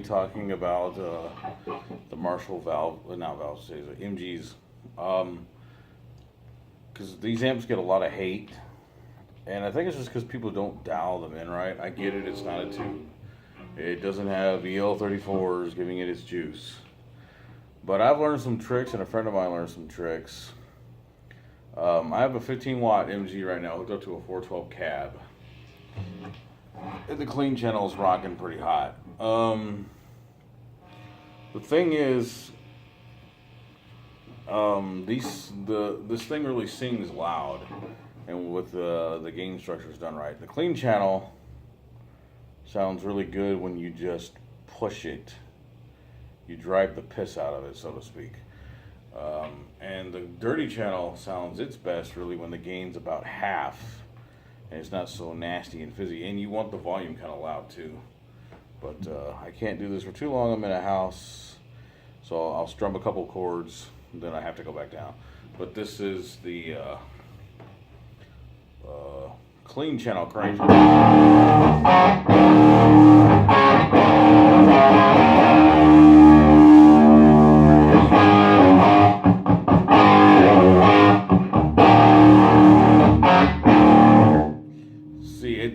be talking about the Marshall valve, not valve stays, MGs, because these amps get a lot of hate, and I think it's just because people don't dial them in right. I get it; it's not a tube. It doesn't have EL34s giving it its juice. But I've learned some tricks, and a friend of mine learned some tricks. I have a 15-watt MG right now hooked up to a 412 cab. And the clean channel is rocking pretty hot. The thing is, this thing really sings loud, and with the gain structures done right. The clean channel sounds really good when you just push it. You drive the piss out of it, so to speak. And the dirty channel sounds its best really when the gain's about half and it's not so nasty and fizzy, and you want the volume kind of loud too. But I can't do this for too long. I'm in a house, so I'll strum a couple chords, and then I have to go back down. But this is the clean channel crank.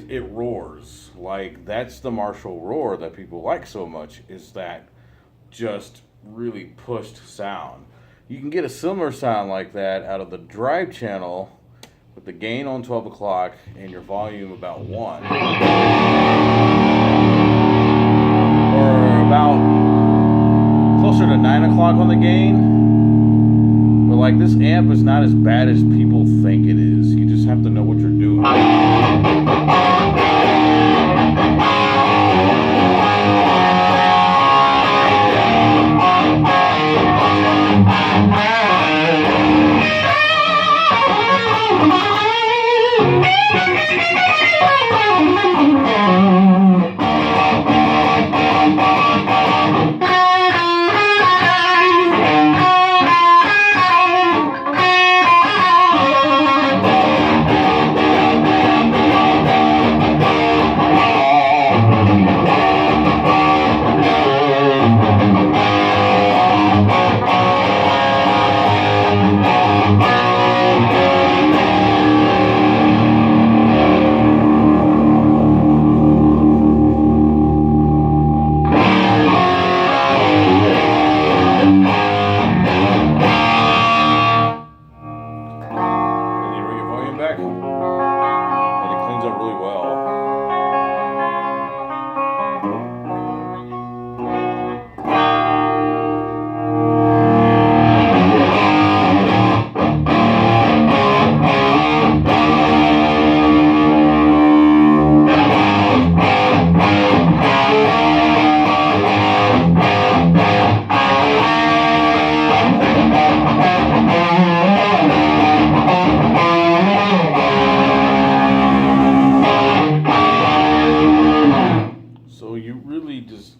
It roars. Like, that's the Marshall roar that people like so much, is that just really pushed sound. You can get a similar sound like that out of the drive channel with the gain on 12 o'clock and your volume about 1. Or about closer to 9 o'clock on the gain. But like, this amp is not as bad as people think it is. You just have to know what you're doing.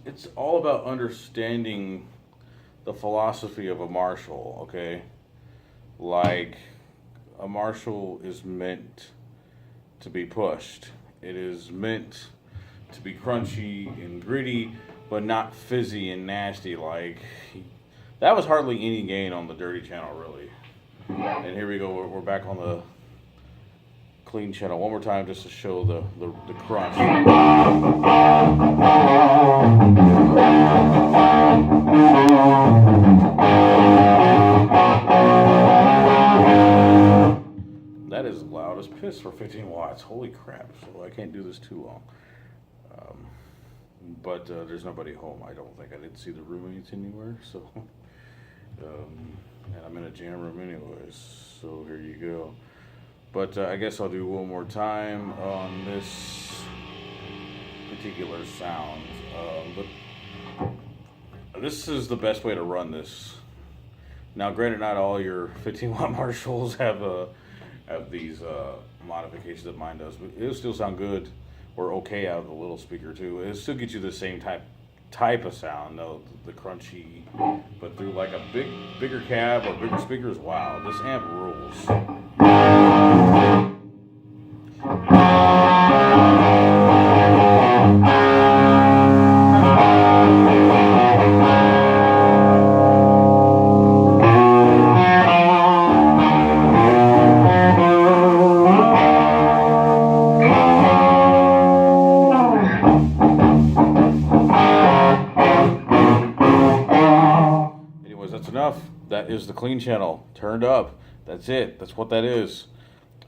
It's all about understanding the philosophy of a Marshall, okay? Like, a Marshall is meant to be pushed. It is meant to be crunchy and gritty, but not fizzy and nasty. Like, that was hardly any gain on the dirty channel, really. And here we go, we're back on the clean channel one more time just to show the crunch. That is loud as piss for 15 watts. Holy crap. So I can't do this too long. But there's nobody home, I don't think. I didn't see the roommates anywhere, so. And I'm in a jam room anyways, so here you go. But I guess I'll do one more time on this particular sound. But this is the best way to run this. Now, granted, not all your 15-watt Marshalls have these modifications that mine does, but it'll still sound good or okay out of the little speaker too. It'll still get you the same type of sound, though, the crunchy, but through like a bigger cab or bigger speakers. Wow, this amp rules. That's enough. That is the clean channel turned up. That's it. That's what that is.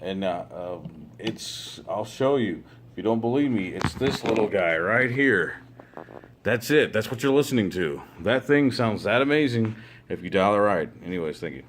And I'll show you. If you don't believe me, it's this little guy right here. That's it. That's what you're listening to. That thing sounds that amazing if you dial it right. Anyways, thank you.